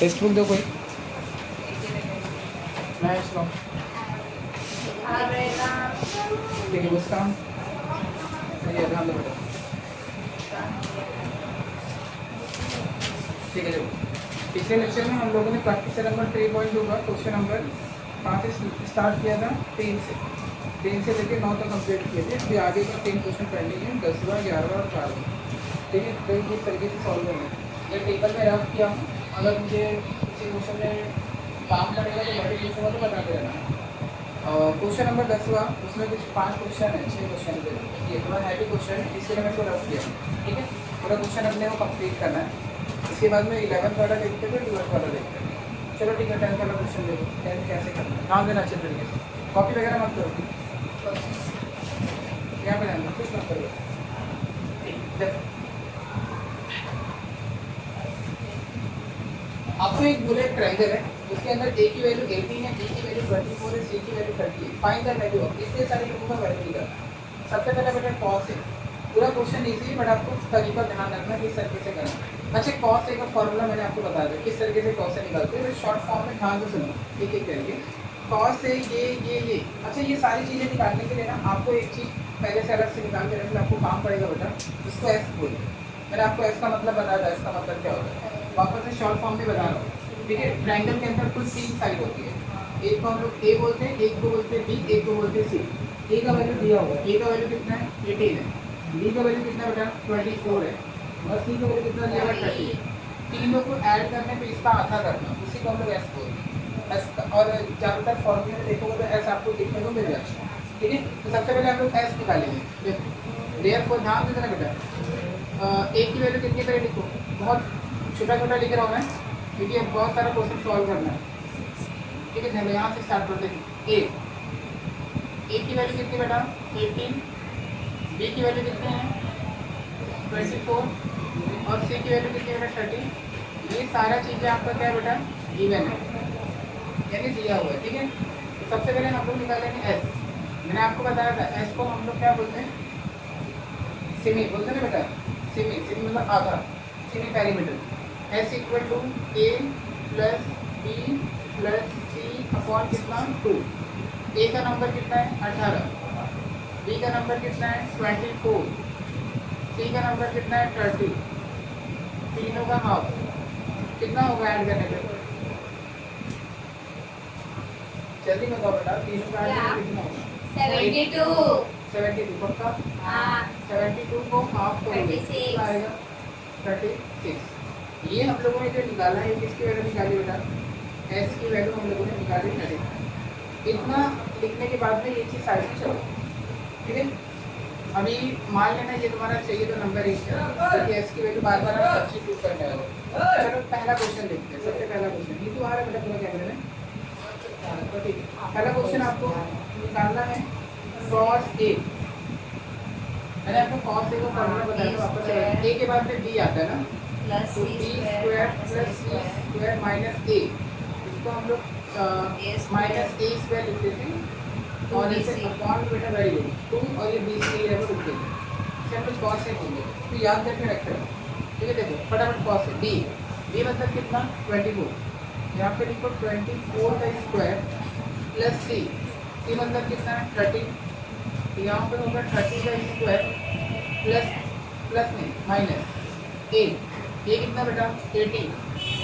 Text book दो कोई, maths लो। ठीक है उसका ये ध्यान दो बेटा। ठीक है, देखो पिछले लेक्चर में हम लोगों ने प्रैक्टिस नंबर 3.2 का क्वेश्चन नंबर 5 से स्टार्ट किया था, 3 से लेकर 9 तक कंप्लीट किए थे। अभी आगे का 3 क्वेश्चन पेंडिंग है, 10वां 11वां और 12वां। ठीक है, तो इस तरीके से सॉल्व करना है। ये टेबल में रफ किया हूँ, अगर मुझे किसी क्वेश्चन में काम पड़ेगा तो बड़े क्वेश्चन को तो बताते रहना। क्वेश्चन नंबर 10वां, उसमें कुछ 5 क्वेश्चन है, 6 क्वेश्चन थे। ये थोड़ा हैवी क्वेश्चन है, इसलिए मैं इसको रफ किया। ठीक है, पूरा क्वेश्चन अपने को कंप्लीट करना है। इसके बाद में 11th वाला देखते हैं, 12th वाला देखते हैं। चलो ठीक है, 10th वाला क्वेश्चन देखो, 10th कैसे करना है, ध्यान देना अच्छे तरीके से। कॉपी वगैरह मत करो, यहाँ पे ध्यान कुछ मत करो। देखो आपको एक बुलेट ट्रायंगल है, उसके अंदर ए की वैल्यू 18 है, बी की वैल्यू 24 है, सी की वैल्यू 30 है। फाइंड द वैल्यू ऑफ इतने सारे लोगों का वैल्यू निकालना। सबसे पहले बेटा कॉस है, पूरा क्वेश्चन इजी है बट आपको तरीका ध्यान रखना किस तरीके से करना। अच्छा, कॉस ए का फॉर्मूला मैंने आपको बता दिया किस तरीके से कॉस से निकालते हैं, शॉर्ट फॉर्म में ध्यान से सुनो एक एक करके। कॉस से ये अच्छा, ये सारी चीज़ें निकालने के लिए ना आपको एक चीज़ पहले से अलग से निकाल के रखना, आपको काम पड़ेगा बेटा। इसको एस बोलिए, मैंने आपको एस का मतलब बताया था, इसका मतलब क्या होता है वापस से शॉर्ट फॉर्म में बता रहा हूँ। ठीक है, ट्रायंगल के अंदर कुल 3 साइड होती है, एक को हम लोग ए बोलते हैं, एक को बोलते हैं बी, एक को बोलते हैं सी। ए का वैल्यू दिया हुआ है, ए का वैल्यू कितना है 18 है, बी का वैल्यू कितना बेटा 24 है, और सी का वैल्यू कितना दिया हुआ 30 है। तीनों को ऐड करने पे इसका आधा करना, उसी को हम लोग एस बोलते हैं। एस और ज़्यादातर फॉर्मूले में देखोगे तो एस आपको देखने को मिल जाएगा। ठीक है, तो सबसे पहले हम लोग एस निकालेंगे। देखो देयरफॉर ध्यान देना बेटा, ए की वैल्यू कितनी पहले लिखो, बहुत छोटा छोटा लिख रहा हूँ मैं क्योंकि अब बहुत सारा क्वेश्चन सॉल्व करना है। ठीक है, चलो यहाँ से स्टार्ट करते हैं। ए की वैल्यू कितनी बेटा 18, बी की वैल्यू कितनी है 24 और सी की वैल्यू कितनी है बेटा 30। ये सारा चीज़ें आपका क्या है बेटा गिवन है, यानी दिया हुआ है। ठीक है, तो सबसे पहले हम लोग निकालेंगे एस। मैंने आपको बताया था एस को हम लोग क्या बोलते हैं, सेमी बोलते हैं ना बेटा, सेमी मतलब आधा, semi perimeter. S equal to A plus B plus C upon कितना 2। ए का नंबर कितना है 18, बी का नंबर कितना है 24, सी का नंबर कितना है 30। तीनों का हाफ कितना होगा ऐड करने पे, जल्दी बताओ बेटा, तीनों का ऐड करने कितना होगा 72 पक्का। 72 को हाफ करोगे आएगा 36। ये हम लोगों ने जो निकाला है किसकी वैल्यू निकाली बेटा, एस की वैल्यू हम लोगों ने निकाली 30। इतना लिखने के बाद में ये चीज़ साइड में चलो। ठीक है, अभी मान लेना ये तुम्हारा चाहिए तो नंबर 1 है, क्योंकि एस की वैल्यू बार बार आप सब्स्टिट्यूट करने वाले। चलो पहला क्वेश्चन देखते हैं, सबसे पहला क्वेश्चन ये तो आ रहा है बेटा पूरा कैमरे में। तो ठीक है, पहला क्वेश्चन आपको निकालना है कॉस ए। मैंने आपको कॉस ए का फॉर्मूला बताया था, वापस ए के बाद में बी आता है ना, तो बी स्क्वायर प्लस सी स्क्वायर माइनस ए, इसको हम लोग माइनस ए स्क्वायर लिखते थे और इसे अपॉन बेटा वेरी गुड 2 और ये बी सी लेवल लिखते थे, इसे हम लोग कॉस ए बोलते हैं, तो याद करके रखते हैं। ठीक है, देखो फटाफट कॉस ए बी मतलब कितना 24, यहाँ पे लिखो 24 का स्क्वायर प्लस सी मतलब कितना है 30, तो यहाँ पे होगा 30 का स्क्वायर प्लस नहीं माइनस ए कितना बेटा 18,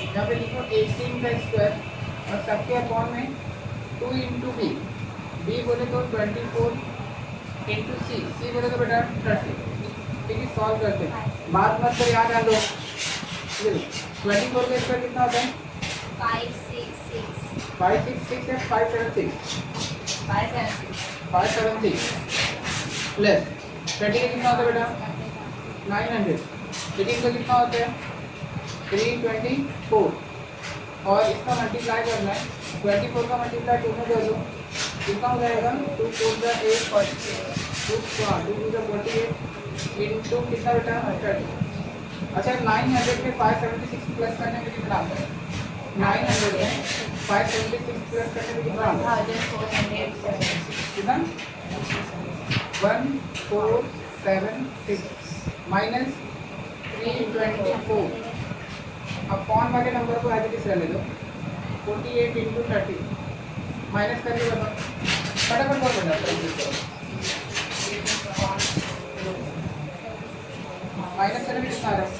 यहाँ पे लिखो 18 का स्क्वायर और सबके अपॉन में 2 इंटू बी बोले तो 24 इंटू सी बोले तो बेटा 30। ठीक है, सॉल्व करते हैं, बात मत कर याद आ लो। 24 का स्क्वायर कितना होता है 566 है 576 प्लस 30 का कितना होता है बेटा 900, 18 का कितना होता है 324 और इसका मल्टीप्लाई करना है 24 का मल्टीप्लाई 2 में कर दो, कितना हो जाएगा 2 4 का 8 2 2 का 48 इंटू कितना बेटा 30। अच्छा 900 में 576 प्लस करने में कितना आता है, 900 में 576 प्लस करने में कितना आता है कितना 1476 माइनस 324 अब कौन वाले नंबर को आगे किस रहने दो 48 इंटू 30 माइनस करके बताओ फटाफट कौन बना माइनस करने में कितना आ रहा है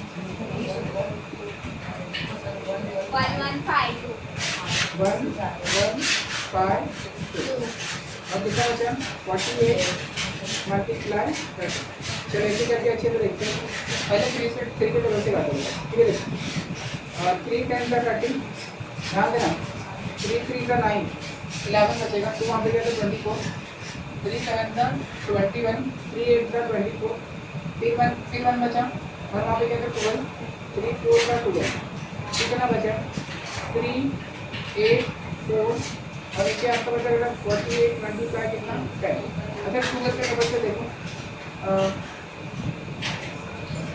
1152 और कितना बचा 48 मल्टीप्लाई 30 चलो ऐसे करके अच्छे से देखते हैं पहले 3 से 3 के डबल से बात होगा ठीक है देखो और 3 10 का 30 ध्यान देना 3 3 का 9 11 बचेगा 2 वहाँ पे गया तो 24 3 7 का 21 3 8 का 24 फिर 1 बचा और वहाँ पे गया तो 12 3 4 का 12 कितना बचा 3 8 4 और इसके आपका बचा रहेगा 48 मल्टीप्लाई कितना 10 अच्छा 12 के डबल से देखो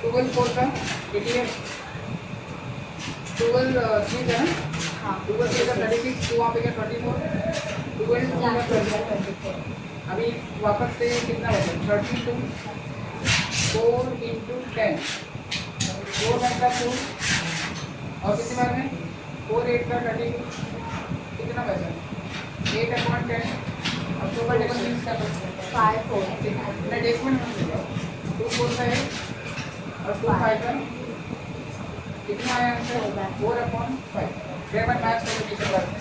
12 4 का 88 12 3 का ना 12 3 का 36 2 वहाँ पे क्या 24 12 2 का 24 अभी वापस से कितना बचा 32 4 इंटू 10 4 1 का 2 और कितनी बार में 4 8 का 32 कितना बचा 8 अपॉन 10 अब 2 का टेबल यूज कर सकते हैं 5 4 मैं डेसिमल में 2 4 का 8 और 2 5 का कितना आया आंसर 4 अपॉन 5 फिर मैं मैच करके पीछे बात में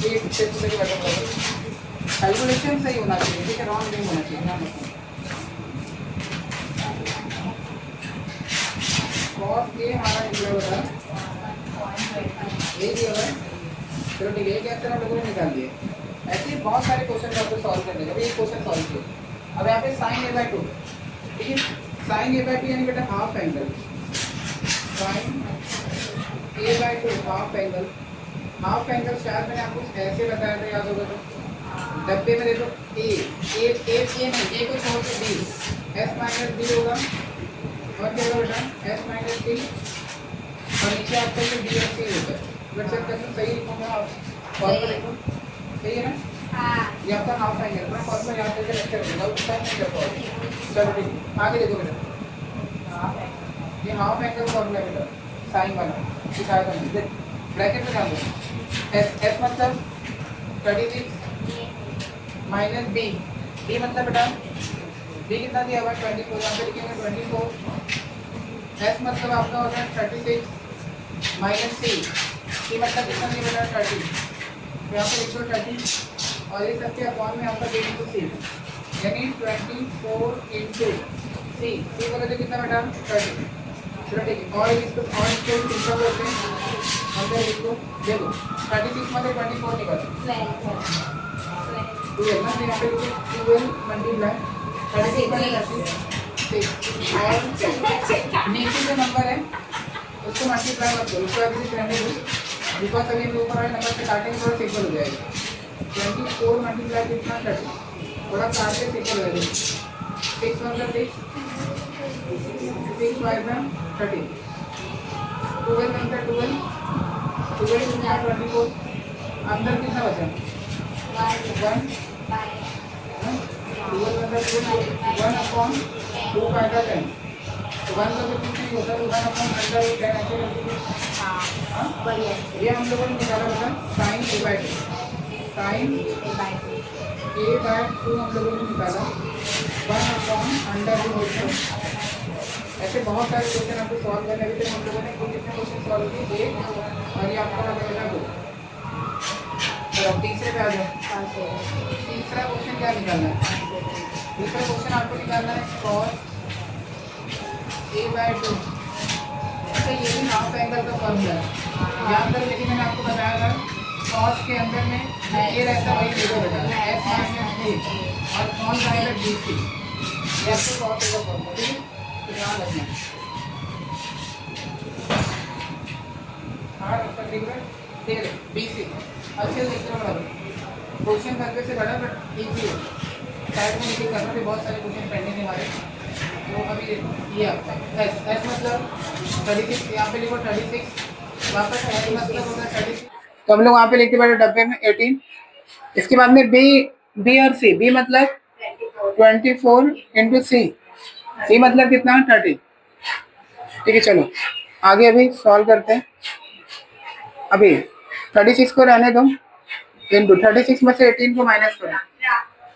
8 से पूरे के बराबर कैलकुलेशन सही होना चाहिए ठीक है रॉन्ग नहीं होना चाहिए ध्यान रखना कॉस ए हमारा निकला होगा ये भी होगा चलो ठीक है एक आंसर हम लोगों ने निकाल दिए ऐसे ही बहुत सारे क्वेश्चन आपको सॉल्व करने का ये क्वेश्चन सॉल्व किए अब यहाँ पे साइन ए बाई 2 ठीक है साइन ए बाई 2 यानी बेटा half angle sine A by 2 half angle शायद मैंने आपको ऐसे बताया था याद होगा तो डब्बे में देखो ए नहीं ए को छोड़ के बी एस माइनस बी होगा और क्या होगा बेटा एस माइनस बी और नीचे आपका ये बी और सी होगा बट जब तक सही लिखूंगा आप फॉर्मूला लिखो सही है ना ये आपका हाफ एंगल मैं फॉर्मूला याद करके लेक्चर दूंगा उस टाइम नहीं करता चलो ठीक आगे देखो बेटा ये हाफ एंगल फॉर्मूला बेटा साइन वाला सिखाया था मैंने ब्रैकेट में डाल दो एस मतलब 36 माइनस बी मतलब बेटा बी कितना दिया हुआ 24 यहाँ पे लिखेंगे 24 एस मतलब आपका होगा 36 माइनस सी मतलब कितना दिया बेटा 30 यहाँ पे लिखो 30 और ये सबके अपॉन में आपका बी इंटू सी यानी 24 इंटू सी बोले तो कितना बेटा 30 चलो ठीक है और इसको सिंपल करते हैं अंदर लिखो देखो 36 मतलब 24 निकालो 12 ना यहाँ पे लिखो 12 मल्टीप्लाई 36 और नीचे जो नंबर है उसको मल्टीप्लाई मत करो उसको अभी से रहने दो बिकॉज अभी ऊपर वाले नंबर से काटेंगे थोड़ा सिंपल हो जाएगा 24 मल्टीप्लाई कितना 30 थोड़ा काट के सिंपल हो जाएगा 6 मतलब 6 5 में 30 12 मतलब 12 कितना 24 अंदर कितना बचा 1 12 मतलब 1 अपॉन 2 का 10 वन का तो कुछ नहीं होता 1 अपॉन अंडर रूट 10 ऐसे करके ये हम लोगों ने निकाला बेटा sine A by 2 sine A by 2 हम लोगों ने निकाला 1 अपॉन अंडर रूट 10 ऐसे बहुत सारे क्वेश्चन आपको सॉल्व करने अभी तक हम लोगों ने कितने क्वेश्चन सॉल्व किए एक और ये आपका बेटा 2 तो अब तीसरे पे आ जाओ तीसरा क्वेश्चन क्या निकालना है दूसरा क्वेश्चन आपको निकालना है कॉस ए बाई 2 अच्छा ये भी हाफ एंगल का फॉर्मूला है यहाँ पर लेकिन मैंने आपको बताया था कॉस के अंदर में ये रहता है वही जीरो बेटा एस माइनस बी और कौन रहेगा डी सी ये आपको कॉस का फॉर्मूला ठीक है तो ध्यान रखना हाँ रखता ठीक है बी सी अच्छे से लिखना बड़ा क्वेश्चन करने से बड़ा बट ईजी है साइड में लिखे करना भी बहुत सारे क्वेश्चन पेंडिंग है हमारे तो अभी ये आपका एस मतलब 36 यहाँ पे लिखो 36 वापस एस मतलब होगा 36 तो हम लोग वहाँ पे लिखते बैठे डब्बे में 18 इसके बाद में बी और सी बी मतलब 24 इंटू सी मतलब कितना 30 ठीक है चलो आगे अभी सॉल्व करते हैं। अभी 36 को रहने दो, इंटू 36 में से 18 को माइनस करो,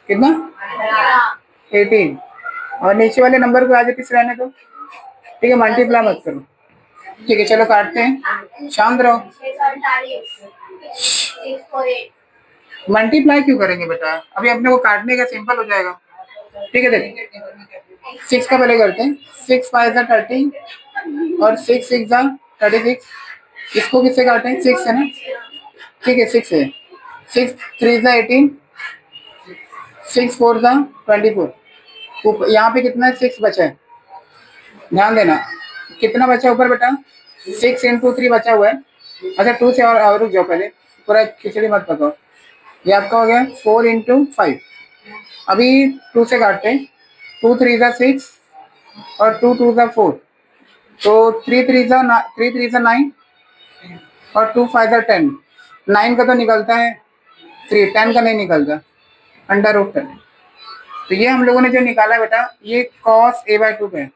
कितना 18, और नीचे वाले नंबर को आज किस रहने दो, ठीक है, मल्टीप्लाई मत करो। ठीक है, चलो काटते हैं, शांत रहो। मल्टीप्लाई क्यों करेंगे बेटा, अभी अपने को काटने का सिंपल हो जाएगा। ठीक है, देखो 6 का पहले करते हैं। 6 5 जा 30 और 6 6 जा 36। इसको किससे काटें, 6 है ना, ठीक है 6 है। 6 3 जा 18, 6 4 जा 24। यहाँ पे कितना है, 6 बचा है, ध्यान देना कितना बचा ऊपर बेटा, 6 इंटू 3 बचा हुआ है। अच्छा 2 से और रुक जाओ, पहले पूरा खिचड़ी मत पकाओ। ये आपका हो गया 4 इंटू 5। अभी 2 से काटते हैं, 2 3 जा 6 और 2 2 जा 4, तो 3 3 जा 9 और 2 5 जा 10। 9 का तो निकलता है 3, 10 का नहीं निकलता, अंडर रूट 10। तो ये हम लोगों ने जो निकाला है बेटा, ये cos a/2 का है।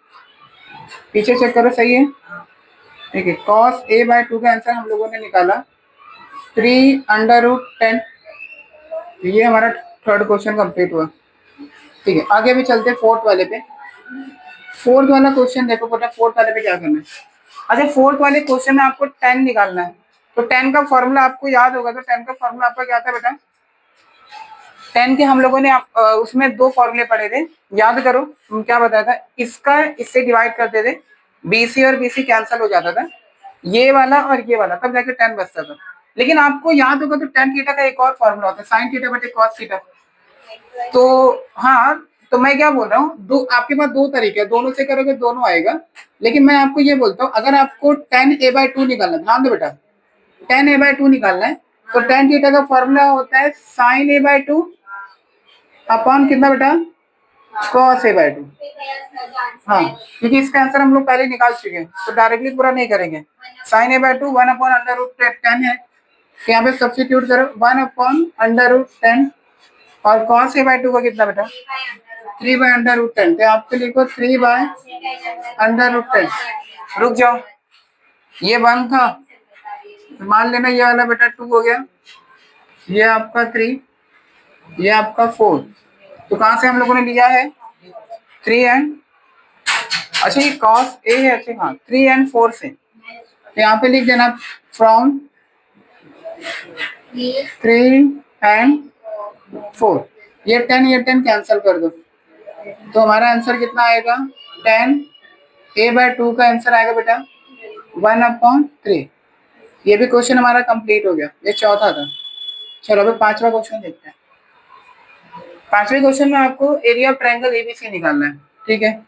पीछे चेक करो, सही है, ठीक है। cos a/2 का आंसर हम लोगों ने निकाला 3 अंडर रूट 10। ये हमारा थर्ड क्वेश्चन कंप्लीट हुआ। ठीक है, आगे भी चलते हैं फोर्थ वाले पे। फोर्थ वाला क्वेश्चन देखो बेटा, फोर्थ वाले पे क्या करना है। अच्छा, फोर्थ वाले क्वेश्चन में आपको 10 निकालना है। तो 10 का फॉर्मूला आपको याद होगा, तो 10 का फॉर्मूला आपका क्या था बेटा, 10 के हम लोगों ने उसमें 2 फॉर्मूले पढ़े थे, याद करो। क्या बताया था, इसका इससे डिवाइड करते थे, बीसी और बीसी कैंसिल हो जाता था, ये वाला और ये वाला, तब जाके 10 बचता था। लेकिन आपको याद होगा तो tan थीटा का एक और फॉर्मूला होता है, साइन थीटा बटे cos थीटा। तो हाँ, तो मैं क्या बोल रहा हूँ, दो आपके पास 2 तरीके हैं, दोनों से करोगे दोनों आएगा। लेकिन मैं आपको ये बोलता हूँ, अगर आपको tan a/2 निकालना, ध्यान दो बेटा, tan a/2 निकालना है, तो tan थीटा का फॉर्मूला होता है sin a/2 अपॉन कितना बेटा, cos a/2। हाँ, क्योंकि इसका आंसर हम लोग पहले निकाल चुके हैं, तो डायरेक्टली पूरा नहीं करेंगे। sin a/2 1 upon under root 10 है, तो यहाँ पे सब्स्टिट्यूट करो 1 अपॉन अंडर रूट 10, और cos a/2 का कितना बेटा, 3 बाय अंडर रूट 10। तो आपको लिखो 3 बाय अंडर रूट 10। रुक जाओ, ये 1 था, मान लेना ये वाला बेटा 2 हो गया, ये आपका 3, ये आपका 4। तो कहां से हम लोगों ने लिया है, 3 एंड, अच्छा ये cos a है, अच्छा हाँ 3 एंड 4 से, तो यहाँ पे लिख देना फ्रॉम 3 एंड 4। ये 10 कैंसिल कर दो, तो हमारा आंसर कितना आएगा, 10 a/2 का आंसर आएगा बेटा 1/3। ये भी क्वेश्चन हमारा कंप्लीट हो गया, ये चौथा था। चलो अभी 5वां क्वेश्चन देखते हैं। 5वें क्वेश्चन में आपको एरिया ऑफ ट्रायंगल एबीसी निकालना है, ठीक है।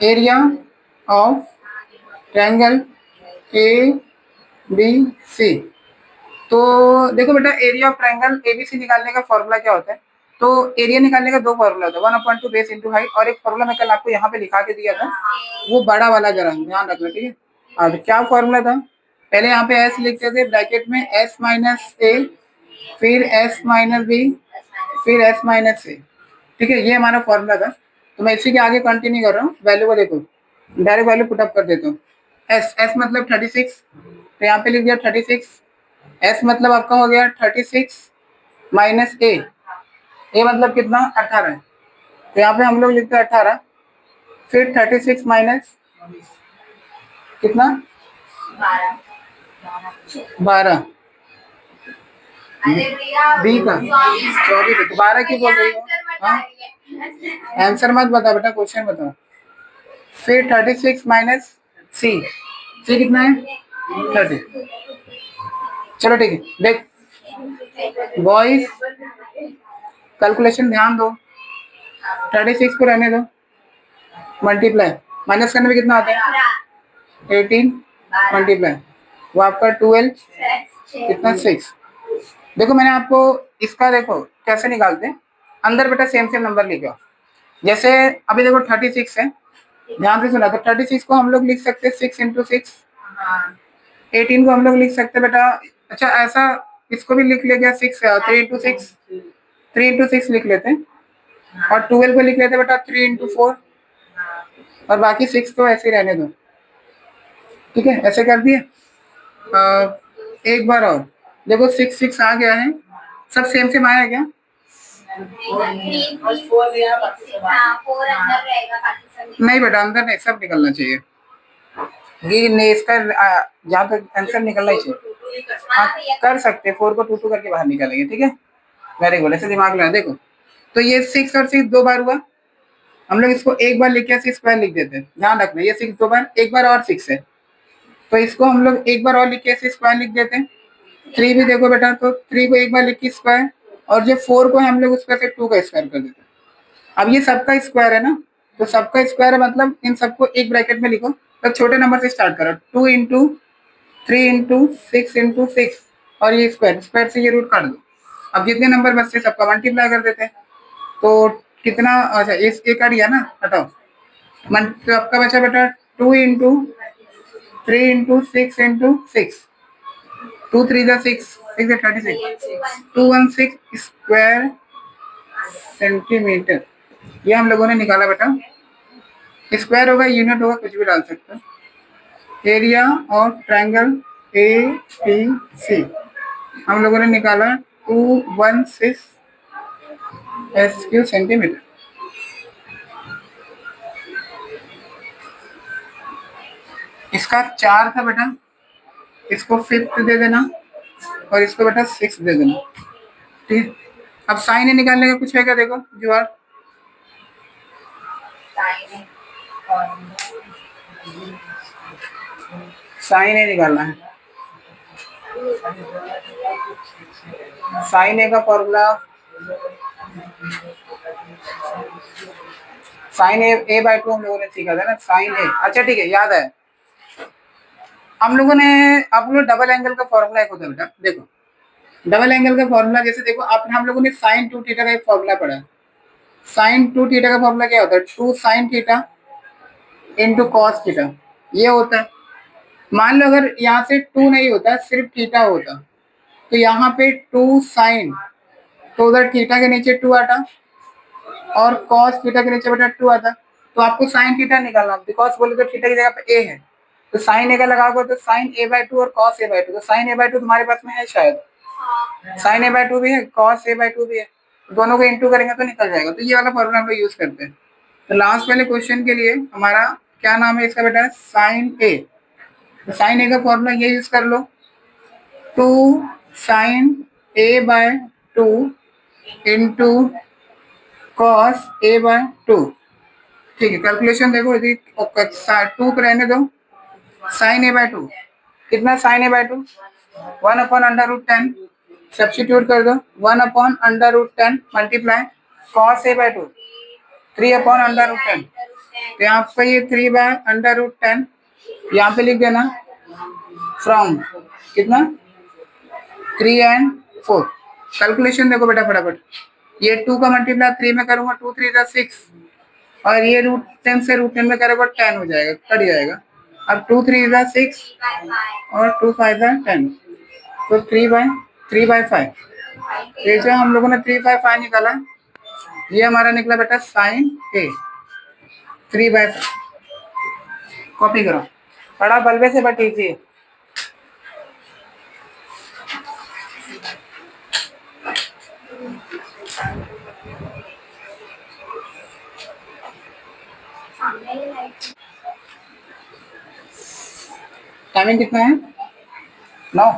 Area of triangle ABC. तो देखो बेटा, एरिया ऑफ ट्रायंगल एबीसी निकालने का फॉर्मूला क्या होता है, तो एरिया निकालने का 2 फॉर्मूला होता है, 1/2 बेस इंटू हाइट, और एक फॉर्मूला मैं कल आपको यहाँ पे लिखा के दिया था, वो बड़ा वाला जरा ध्यान रखना, ठीक है। अब क्या फॉर्मूला था, पहले यहाँ पे एस लिखते थे ब्रैकेट में, एस माइनस ए, फिर एस माइनस बी, फिर एस माइनस ए, ठीक है, ये हमारा फॉर्मूला था। तो मैं इसी के आगे कंटिन्यू कर रहा हूँ, वैल्यू को देखो, डायरेक्ट वैल्यू पुटअप कर देता हूँ। एस एस मतलब 36, तो यहाँ पे लिख दिया 36। एस मतलब आपका हो गया 36 माइनस ए, ए मतलब कितना 18 है, तो यहाँ पे हम लोग लिखते हैं 18, फिर 36 माइनस कितना 12, बी का 24, 12 क्यों बोल रही हो, हाँ आंसर मत बता बेटा, क्वेश्चन बताओ। फिर 36 माइनस सी, सी कितना है 30। चलो ठीक है, देख बॉयज कैलकुलेशन ध्यान दो, 36 को रहने दो, मल्टीप्लाई माइनस करने में कितना आता है 18, मल्टीप्लाई वो आपका 12, कितना 6। देखो मैंने आपको इसका देखो कैसे निकालते हैं, अंदर बेटा सेम सेम नंबर लिखो। जैसे अभी देखो 36 है, ध्यान से सुना, तो 36 को हम लोग लिख सकते हैं 6 इंटू 6, 18 को हम लोग लिख सकते हैं बेटा, अच्छा ऐसा इसको भी लिख लिया गया 6, 3 इंटू 6, 3 इंटू 6 लिख लेते हैं, और 12 को लिख लेते हैं बेटा 3 इंटू 4, और बाकी 6 तो ऐसे ही रहने दो। ठीक है, ऐसे कर दिए। एक बार और देखो, 6 6 आ गया है, सब सेम सेम आया क्या? नहीं बेटा, अंदर नहीं, सब निकलना चाहिए। ये ने इसका जहाँ तक आंसर निकलना ही चाहिए। हाँ, कर सकते, 4 को 2 2 करके बाहर निकालेंगे, ठीक है। वेरी गुड, ऐसे दिमाग लगा। देखो तो ये 6 और 6 2 बार हुआ, हम लोग इसको एक बार लिख के 6 स्क्वायर लिख देते हैं। ध्यान रखना, ये 6 2 बार, एक बार और 6 है, तो इसको हम लोग एक बार और लिख के 6 स्क्वायर लिख देते हैं। 3 भी देखो बेटा, तो 3 को एक बार लिख के स्क्वायर, और जो 4 को हम लोग उसका से 2 का स्क्वायर कर देते हैं। अब ये सबका स्क्वायर है ना, तो सबका स्क्वायर है मतलब इन सबको एक ब्रैकेट में लिखो। तो छोटे नंबर से स्टार्ट करो, 2 इंटू 3 इंटू 6 इंटू 6, और ये स्क्वायर, स्क्वायर से ये रूट काट दो। अब जितने नंबर बचते सबका मल्टीप्लाई कर देते हैं। तो कितना, अच्छा इस एक कट गया ना, हटाओ। तो आपका बचा बेटा 2 इंटू 3 इंटू 6 इंटू 6, 2 3 जा 6, 6 36, 216 स्क्वायर सेंटीमीटर। ये हम लोगों ने निकाला बेटा। स्क्वायर होगा, यूनिट होगा, कुछ भी डाल सकते हैं। Area of triangle A P C हम लोगों ने निकाला 216 SQ सेंटीमीटर। इसका 4 था बेटा, इसको 5th दे देना, और इसको बेटा 6 दे देना, ठीक। अब साइन ए निकालने का कुछ है क्या? देखो जुआर, साइन ए निकालना है। साइन ए का फॉर्मूला, साइन ए बाय 2 हम लोगों ने सीखा था ना, साइन ए। अच्छा ठीक है, याद है हम लोगों ने। आप लोग डबल एंगल का फॉर्मूला एक होता है बेटा, देखो डबल एंगल का फॉर्मूला जैसे देखो, आप हम लोगों ने साइन 2 थीटा का एक फॉर्मूला पढ़ा। साइन 2 थीटा का फॉर्मूला क्या होता है? 2 sine theta into cos theta, ये होता है। मान लो अगर यहाँ से 2 नहीं होता, सिर्फ थीटा होता, तो यहाँ पे 2 साइन, तो उधर थीटा के नीचे 2 आता, और कॉस थीटा के नीचे बेटा 2 आता। तो आपको साइन थीटा निकालना, बिकॉज बोले तो थीटा की जगह पे ए है, तो साइन ए का लगाओगे तो साइन ए बाय 2 और कॉस ए बाय 2। तो साइन ए बाय 2 तुम्हारे पास में है शायद, साइन ए बाय 2 भी है, कॉस ए बाय 2 भी है, दोनों को इंटू करेंगे तो निकल जाएगा। तो ये वाला फॉर्मूला हम लोग यूज करते हैं। तो लास्ट वाले क्वेश्चन के लिए हमारा क्या नाम है इसका बेटा? साइन ए। तो साइन ए का फॉर्मूला ये यूज कर लो, 2 sine A by 2 into cos A by 2, ठीक है। कैलकुलेशन देखो, यदि 2 को रहने दो, साइन ए बाय 2 कितना? Sine A by 2 1 upon under root 10, substitute कर दो, 1 upon under root 10 multiply cos A by 2 3 upon under root 10। तो यहाँ पे ये 3 बाय अंडर रूट 10 यहाँ पे लिख देना, फ्रॉम कितना 3 एंड 4। कैलकुलेशन देखो बेटा फटाफट, ये 2 का मल्टीप्लाई 3 में करूंगा, 2 3 जा 6, और ये रूट 10 से रूट 10 में करोगे 10 हो जाएगा, कट जाएगा। अब 2 3 जा 6 और 2 5 जा 10, तो 3 बाय 5। ये जो हम लोगों ने 3 बाय 5 निकाला, ये हमारा निकला बेटा साइन ए 3 बाय 5। कॉपी करो, बड़ा बल्बे से बट ईजी। टाइमिंग कितना है? 9।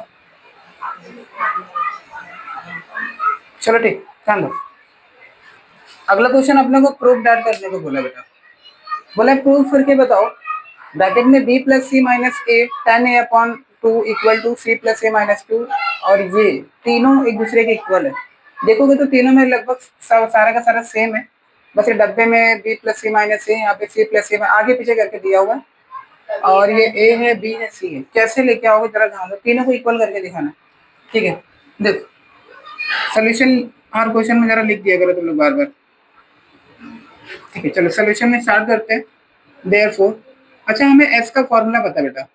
चलो ठीक, ध्यान दो। अगला क्वेश्चन अपने को प्रूफ डैट करने को बोला बेटा। बोला प्रूफ करके बताओ, ब्रैकेट में b plus C minus A tan A upon 2 equal to C plus A minus 2, और ये तीनों एक दूसरे के इक्वल है। देखोगे तो तीनों में लगभग सारा का सारा सेम है, बस ये डब्बे में b plus C minus A, यहाँ पे c प्लस ए आगे पीछे करके दिया हुआ है, और ये a है, b है, c है। कैसे लेके आओगे जरा ध्यान दो, तीनों को इक्वल करके दिखाना, ठीक है। देखो सोल्यूशन और क्वेश्चन में जरा लिख दिया करो तुम लोग बार बार, ठीक है। चलो सोल्यूशन में स्टार्ट करते हैं। देयरफॉर, अच्छा हमें s का फॉर्मूला पता बेटा,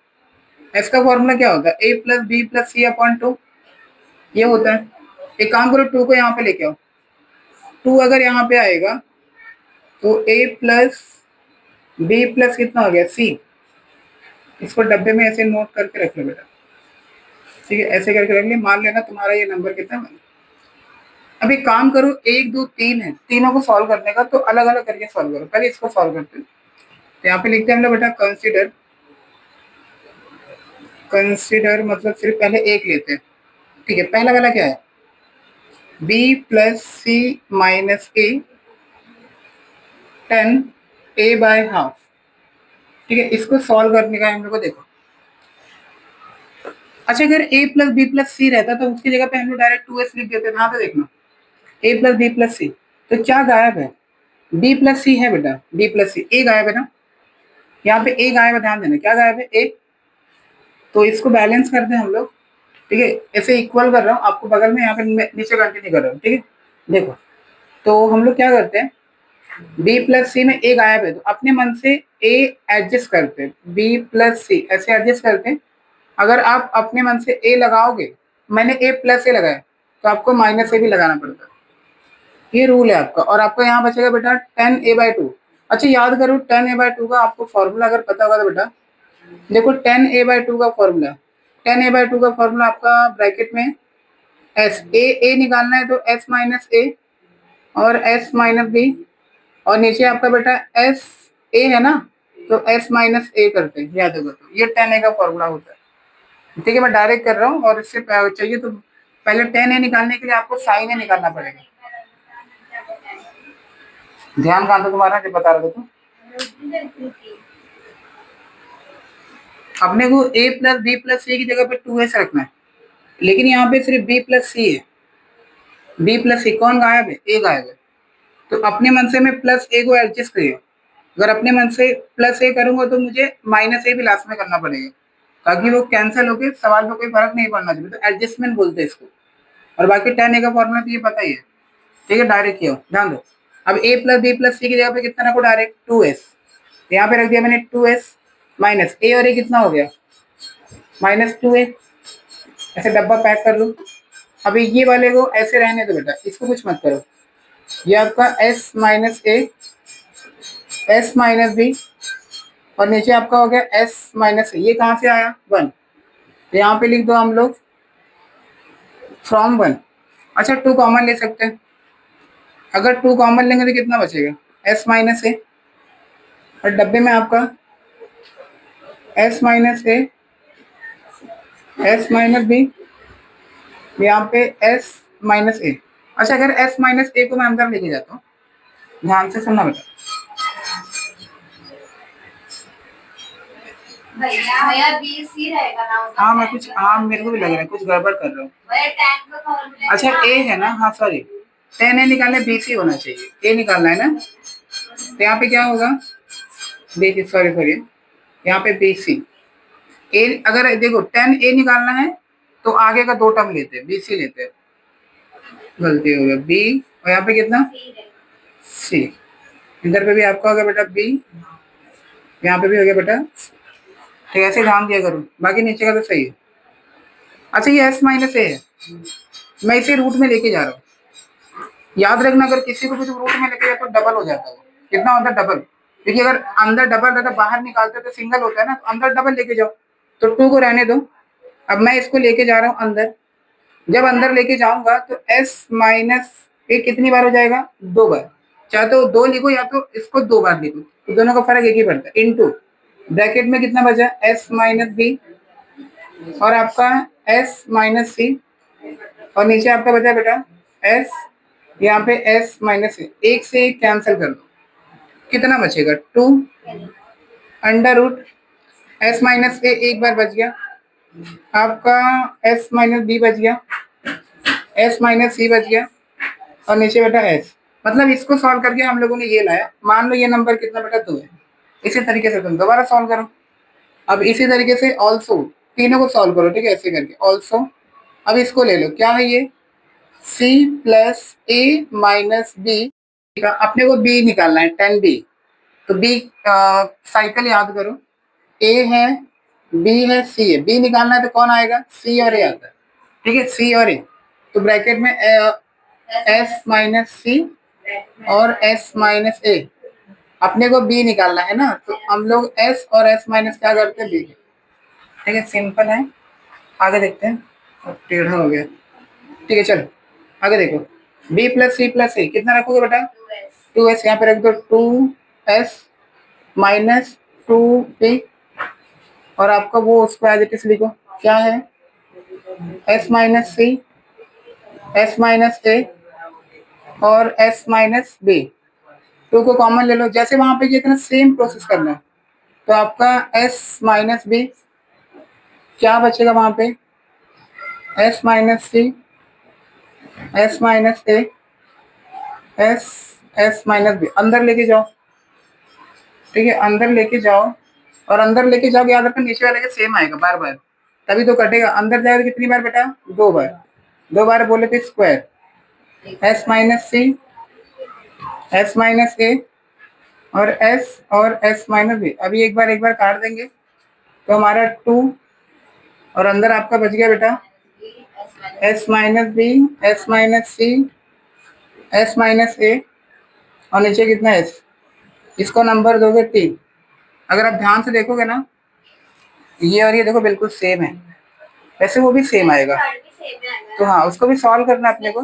s का फॉर्मूला क्या होता है? a plus B plus C upon 2, ये होता है। एक काम करो, 2 को यहाँ पे लेके आओ, 2 अगर यहाँ पे आएगा तो a प्लस बी प्लस कितना हो गया? c, इसको डब्बे में ऐसे नोट करके रख लो बेटा, ठीक है, ऐसे करके रख लिया। मान लेना तुम्हारा ये नंबर कितना है। अब एक काम करो, 1 2 3 है, तीनों को सॉल्व करने का, तो अलग अलग करके सॉल्व करो। पहले इसको सॉल्व करते हैं, तो यहाँ पे लिखते हैं हम लोग बेटा कंसीडर, कंसीडर मतलब सिर्फ पहले एक लेते हैं, ठीक है। पहला वाला क्या है, b प्लस सी माइनस ए 10 a/2, ठीक है। इसको सॉल्व करने का हम लोग को देखो। अच्छा, अगर a प्लस बी प्लस सी रहता तो उसकी जगह पे हम लोग डायरेक्ट 2s लिख देते। यहाँ पे देखना, a प्लस बी प्लस सी, तो क्या गायब है, b प्लस सी है बेटा, b प्लस सी, a गायब है ना, यहाँ पे a गायब है, ध्यान देना, क्या गायब है, a। तो इसको बैलेंस करते हैं हम लोग, ठीक है। ऐसे इक्वल कर रहा हूँ आपको बगल में, यहाँ पे नीचे कंटिन्यू कर रहा हूँ, ठीक है। देखो, तो हम लोग क्या करते हैं, b प्लस सी में a गायब है, तो अपने मन से a एडजस्ट करते हैं, b प्लस सी ऐसे एडजस्ट करते हैं। अगर आप अपने मन से a लगाओगे, मैंने a प्लस ए लगाया, तो आपको माइनस ए भी लगाना पड़ता है, ये रूल है आपका। और आपको यहाँ बचेगा बेटा 10a/2। अच्छा याद करो, 10a/2 का आपको फॉर्मूला अगर पता होगा तो बेटा देखो, 10a/2 का फॉर्मूला, 10a/2 का फॉर्मूला आपका ब्रैकेट में एस ए निकालना है, तो एस माइनस ए और एस माइनस बी, और नीचे आपका बेटा एस ए है ना, तो एस माइनस ए करते हैं, याद होगा। तो ये 10a का फॉर्मूला होता है, ठीक है। मैं डायरेक्ट कर रहा हूँ, और इससे चाहिए तो पहले 10a निकालने के लिए आपको साइन ए निकालना पड़ेगा। ध्यान कहाँ था तुम्हारा, जो बता रहा था तुम, अपने को a प्लस बी प्लस सी की जगह पे 2s रखना है, लेकिन यहाँ पे सिर्फ b प्लस सी है। b प्लस सी कौन गायब है, a गायब है, तो अपने मन से मैं प्लस ए को एडजस्ट करिए। अगर अपने मन से प्लस ए करूंगा तो मुझे माइनस ए भी लास्ट में करना पड़ेगा, ताकि वो कैंसिल होकर सवाल में कोई फर्क नहीं पड़ना चाहिए, तो एडजस्टमेंट बोलते हैं इसको। और बाकी 10a का फॉर्मूला तो ये पता ही है, ठीक है, डायरेक्ट किया, ध्यान दो। अब a प्लस बी प्लस सी की जगह पे कितना रखो, डायरेक्ट 2s, यहाँ पे रख दिया मैंने 2s माइनस ए, और ए कितना हो गया, -2a। ऐसे डब्बा पैक कर लो। अभी ये वाले को ऐसे रहने दो बेटा, इसको कुछ मत करो। ये आपका s minus A, S minus B, और नीचे आपका हो गया s माइनस ए। ये कहाँ से आया, 1, तो यहाँ पे लिख दो हम लोग फ्रॉम 1। अच्छा 2 कॉमन ले सकते हैं, अगर 2 कॉमन लेंगे तो कितना बचेगा, s माइनस ए, और डब्बे में आपका s minus A, S minus B, यहाँ पे s माइनस ए। अच्छा, अगर s माइनस ए को मैं अंदर लेके जाता हूँ, ध्यान से सुनना बेटा, भैया बी सी रहेगा ना, हाँ मैं कुछ, हाँ मेरे को भी लग रहा है कुछ गड़बड़ कर रहा हूँ। अच्छा ए है ना, हाँ सॉरी, 10a निकालने BC होना चाहिए, ए निकालना है ना, तो यहाँ पे क्या होगा, BC, सॉरी सॉरी, यहाँ पे BC ए। अगर देखो 10a निकालना है तो आगे का 2 टर्म लेते हैं, BC लेते हैं, गलती हो गया B, और यहाँ पे कितना C, इधर पे भी आपका हो गया बेटा B, यहाँ पे भी हो गया बेटा, तो ऐसे ध्यान दिया करो, बाकी नीचे का तो सही है। अच्छा ये s माइनस ए है, मैं इसे रूट में लेके जा रहा हूँ, याद रखना अगर किसी को भी रूट में लेके जाए तो डबल हो जाता है, कितना होता है, डबल, क्योंकि अगर अंदर डबल रहता, बाहर निकालते तो सिंगल होता है ना, तो अंदर डबल लेके जाओ, तो 2 को रहने दो। अब मैं इसको लेके जा रहा हूँ अंदर, जब अंदर लेके जाऊंगा तो s माइनस ए कितनी बार हो जाएगा, 2 बार, चाहे तो 2 लिखो या तो इसको 2 बार लिखो, तो दोनों का फर्क एक ही पड़ता है, इनटू ब्रैकेट में कितना बचा, s माइनस बी, और आपका s माइनस सी, और नीचे आपका बचा बेटा s, यहाँ पे s माइनस ए, एक से एक कैंसिल कर दो, कितना बचेगा, 2 अंडर रूट s माइनस ए एक बार बच गया, आपका s माइनस बी बच गया, s माइनस सी बच गया, और नीचे बेटा s। मतलब इसको सॉल्व करके हम लोगों ने ये लाया, मान लो ये नंबर कितना बेटा 2 है। इसी तरीके से तुम दोबारा सॉल्व करो। अब इसी तरीके से ऑल्सो तीनों को सॉल्व करो, ठीक है, ऐसे करके ऑल्सो। अब इसको ले लो, क्या है ये, c plus A minus B, अपने को b निकालना है, 10b, तो b साइकिल याद करो, a है, b है, c है, b निकालना है तो कौन आएगा, c और a आता है, ठीक है, c और a, तो ब्रैकेट में s माइनस सी और s माइनस ए, अपने को b निकालना है ना, तो हम लोग s और s माइनस क्या करते हैं, b, ठीक है, सिंपल है। आगे देखते हैं। अब टेढ़ा हो गया। ठीक है चलो आगे देखो। b प्लस सी प्लस ए कितना रखोगे बेटा? 2s। यहाँ पे रख दो 2s माइनस 2p और आपका वो उसको एज इट इज लिखो। क्या है? s minus C, s minus A और s माइनस बी। टू को कॉमन ले लो, जैसे वहां पे जितना सेम प्रोसेस करना है। तो आपका s माइनस बी, क्या बचेगा वहां पे? s minus C, s minus ए, s माइनस बी। अंदर लेके जाओ। ठीक है, अंदर लेके जाओ और अंदर लेके जाओ, याद रखना नीचे वाले के सेम आएगा बार बार, तभी तो कटेगा। अंदर जाएगा कितनी बार बेटा? 2 बार। 2 बार बोले थे square. s minus C, s minus A और s माइनस बी। अभी एक बार काट देंगे तो हमारा 2 और अंदर आपका बच गया बेटा s minus B, s minus C, s minus A और नीचे कितना s। इसको नंबर दोगे 3। अगर आप ध्यान से देखोगे ना, ये और ये देखो बिल्कुल सेम है, वैसे वो भी सेम आएगा। तो हाँ, उसको भी सॉल्व करना है अपने को।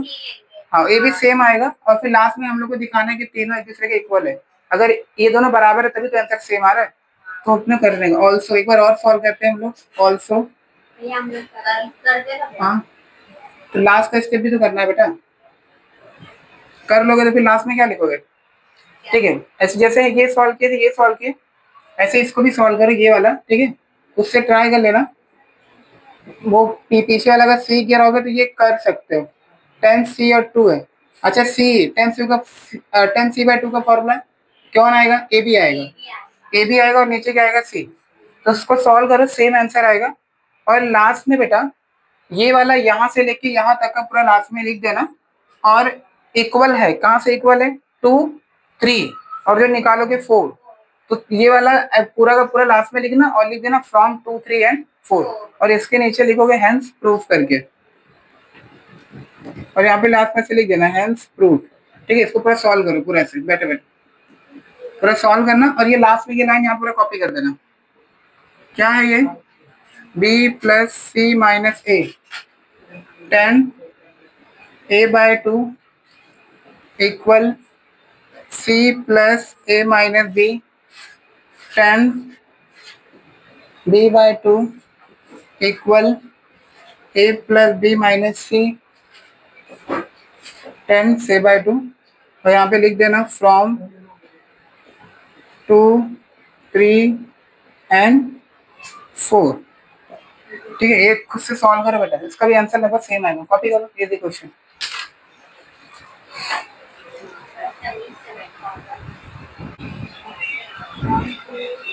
हाँ, ये भी सेम आएगा और फिर लास्ट में हम लोग को दिखाना है कि तीनों एक दूसरे के इक्वल है। अगर ये दोनों बराबर है तभी तो आंसर सेम आ रहा है, तो अपने कर देंगे। ऑल्सो एक बार और सॉल्व करते हैं हम लोग। ऑल्सो हाँ, तो लास्ट का स्टेप भी तो करना है बेटा। कर लोगे तो फिर लास्ट में क्या लिखोगे? ठीक है, ऐसे जैसे ये सॉल्व किए थे ये सॉल्व किए, ऐसे इसको भी सॉल्व करो ये वाला। ठीक है, उससे ट्राई कर लेना। वो पीछे वाला अगर सी किया रहोगे तो ये कर सकते हो। 10c और 2 है। अच्छा सी 10c/2 का फॉर्मूला कौन आएगा? ए बी आएगा। ए बी आएगा और नीचे क्या आएगा? सी। तो उसको सॉल्व करो, सेम आंसर आएगा। और लास्ट में बेटा ये वाला यहाँ से लेके यहाँ तक का पूरा लास्ट में लिख देना। और इक्वल है, कहाँ से इक्वल है? 2 3 और जो निकालोगे 4। तो ये वाला पूरा का पूरा लास्ट में लिखना और लिख देना फ्रॉम 2 3 एंड 4 और इसके नीचे लिखोगे हेंस प्रूफ करके और यहाँ पे लास्ट में से लिख देना हेंस प्रूफ। ठीक है, इसको पूरा सॉल्व करो, पूरा ऐसे बैठे बैठे पूरा सॉल्व करना और ये लास्ट में ये लाइन यहाँ पूरा कॉपी कर देना। क्या है ये? b plus C minus A 10a/2 equal c plus a minus b 10b/2 equal a plus b minus C 10c/2 और यहाँ पे लिख देना फ्रॉम 2 3 एंड 4। ठीक है, एक खुद से सॉल्व करो बेटा, इसका भी आंसर लगभग सेम आएगा। कॉपी करो ये देखो क्वेश्चन।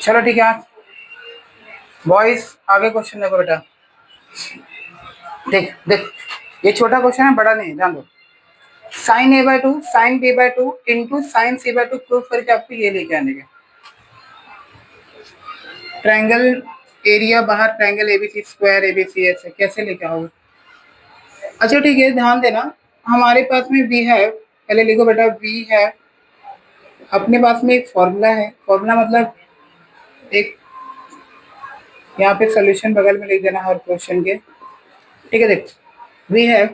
चलो ठीक है बॉयज, आगे क्वेश्चन देखो बेटा। देख देख, ये छोटा क्वेश्चन है, बड़ा नहीं, ध्यान दो। Sine a/2 sine b/2 into sine c/2 proof करके आपको ये लेके आने के। ट्रायंगल एरिया बाहर, ट्रायंगल एबीसी स्क्वायर एबीसी ऐसे कैसे लेके आओगे? अच्छा ठीक है, ध्यान देना, हमारे पास में v है, पहले लिखो बेटा v है। अपने पास में एक फॉर्मूला है, फॉर्मूला मतलब एक, यहाँ पे सोल्यूशन बगल में लिख देना हर क्वेश्चन के। ठीक है, देख v है।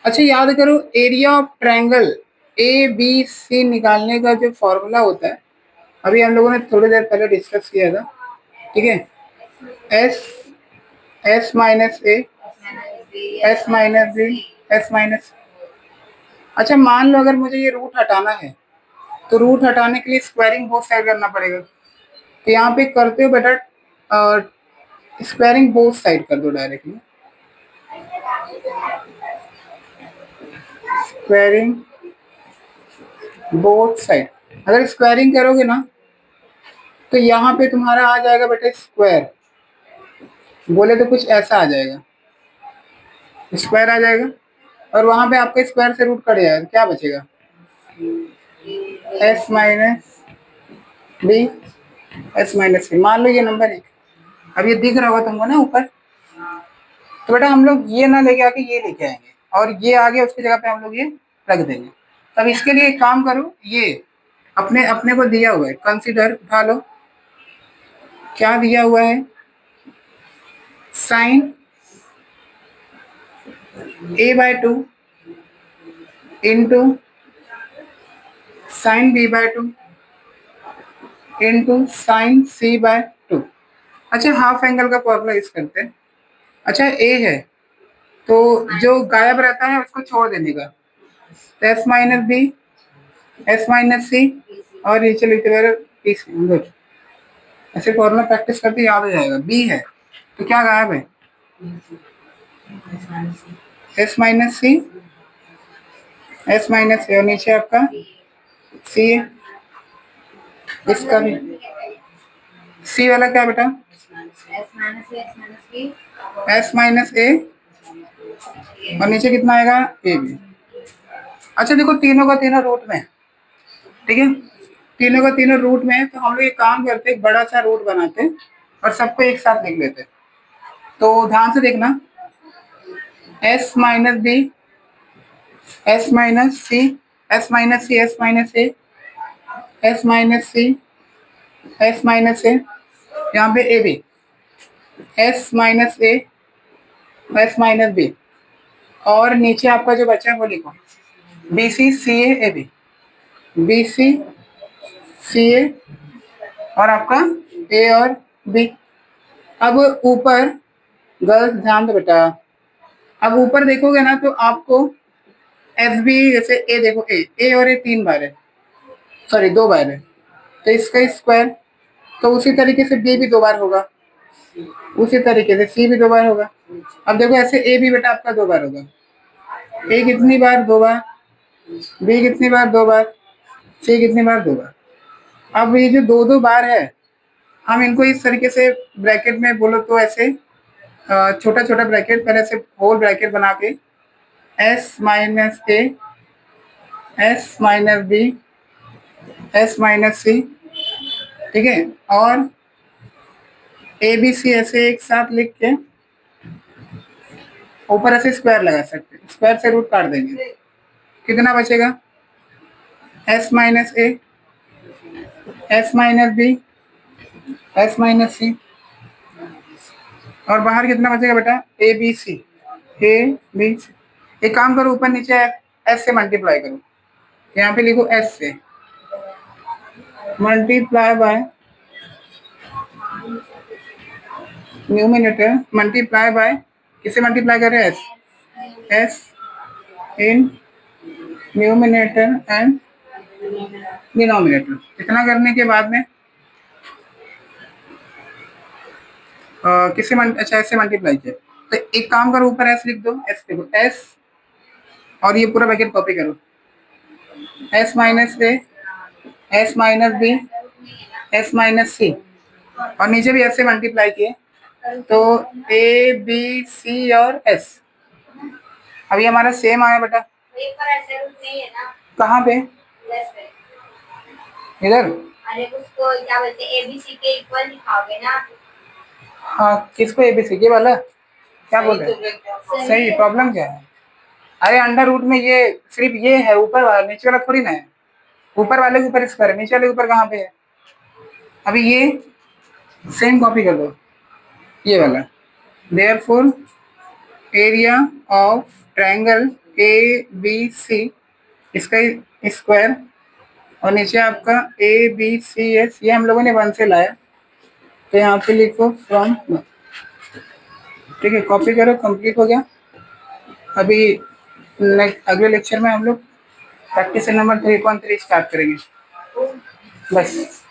अच्छा याद करो, area of triangle A B C निकालने का जो फॉर्मूला होता है, अभी हम लोगों ने थोड़ी देर पहले डिस्कस किया था। ठीक है, S minus A, S minus B, S minus. अच्छा मान लो अगर मुझे ये रूट हटाना है तो रूट हटाने के लिए स्क्वायरिंग बोथ साइड करना पड़ेगा। तो यहाँ पे करते हो बेटा स्क्वायरिंग बोथ साइड कर दो डायरेक्टली। स्क्वायरिंग बोथ साइड, अगर स्क्वायरिंग करोगे ना तो यहाँ पे तुम्हारा आ जाएगा बेटा स्क्वायर, बोले तो कुछ ऐसा आ जाएगा, स्क्वायर आ जाएगा और वहां पे आपके स्क्वायर से रूट कट जाएगा, क्या बचेगा? S minus B, S minus B. मान लो ये नंबर है, अब ये दिख रहा होगा तुमको ना ऊपर, तो बेटा हम लोग ये ना लेके आके ये लेके आएंगे और ये आगे उसकी जगह पे हम लोग ये रख देंगे। तब इसके लिए एक काम करो, ये अपने अपने को दिया हुआ है, कंसीडर उठा लो, क्या दिया हुआ है? Sine A/2 into sine B/2 into sine C/2। अच्छा, हाफ एंगल का फॉर्मूला यूज करते हैं। अच्छा, ए है तो जो गायब रहता है उसको छोड़ देने का, S minus B, S minus C, और नीचे लिखते हुए ऐसे फॉर्मूला प्रैक्टिस करते याद हो जाएगा। बी है तो क्या गायब है, S minus C, S minus C, और नीचे आपका सी है। इसका भी सी वाला क्या बेटा, एस माइनस ए, और नीचे कितना आएगा, ए बी। अच्छा देखो, तीनों का तीनों रूट में, ठीक है, तीनों का तीनों रूट में है, तो हम लोग एक काम करते, एक बड़ा सा रूट बनाते और सबको एक साथ लिख लेते। तो ध्यान से देखना, S minus B, S minus C, S minus C, S minus A, S minus C, S minus A, यहाँ पे A B, S minus A, S minus B, और नीचे आपका जो बचा है वो लिखो, B C C A B, B C C A, और आपका ए और बी। अब ऊपर गर्ल्स ध्यान दो बेटा, अब ऊपर देखोगे ना तो आपको एफ बी, जैसे ए देखो, ए और ए 3 बार है, सॉरी 2 बार है, तो इसका स्क्वायर, तो उसी तरीके से बी भी 2 बार होगा, उसी तरीके से सी भी 2 बार होगा। अब देखो ऐसे ए भी बेटा आपका 2 बार होगा, ए कितनी बार, 2 बार, बी कितनी बार, 2 बार, सी कितनी बार, 2 बार। अब ये जो 2 बार है, हम इनको इस तरीके से ब्रैकेट में बोलो तो ऐसे छोटा छोटा ब्रैकेट, पहले से होल ब्रैकेट बना के, S minus A, S minus B, S minus C, ठीक है, और ए बी सी ऐसे एक साथ लिख के ऊपर ऐसे स्क्वायर लगा सकते हैं, स्क्वायर से रूट काट देंगे, कितना बचेगा, S minus A, S minus B, S minus C, और बाहर कितना बचेगा बेटा, ए बी सी, ए बी सी। एक काम करो, ऊपर नीचे एस से मल्टीप्लाई करो, यहाँ पे लिखो एस से multiply by numerator, multiply by, किसे मल्टीप्लाई कर रहे हैं, S, S in numerator and denominator. इतना करने के बाद में अच्छा ऐसे मल्टीप्लाई किया, तो एक काम करो, ऊपर एस लिख दो, एस लिखो, एस, और ये पूरा ब्रैकेट कॉपी करो, S minus A, S minus B, S minus C, और नीचे भी ऐसे मल्टीप्लाई किए, तो ए बी सी और एस। अभी हमारा सेम आया बेटा, कहाँ पे, इधर, अरे उसको क्या बोलते हैं, एबीसी के इक्वल लिखाओगे ना। हाँ, किसको एबीसी के वाला, क्या बोल रहे हैं, सही, प्रॉब्लम क्या है, अरे अंडर रूट में ये सिर्फ ये है, ऊपर वाला, नीचे वाला थोड़ी ना है, ऊपर वाले के ऊपर स्क्वायर है, नीचे वाले के ऊपर कहाँ पे है। अभी ये सेम कॉपी कर दो, ये वाला, therefore area of triangle A B C, इसका स्क्वायर, और नीचे आपका ए बी सी एस, ये हम लोगों ने 1 से लाया, तो यहाँ पे लिखो फ्रॉम, ठीक है, कॉपी करो, कंप्लीट हो गया। अभी अगले लेक्चर में हम लोग प्रैक्टिस नंबर 3.3 स्टार्ट करेंगे, बस।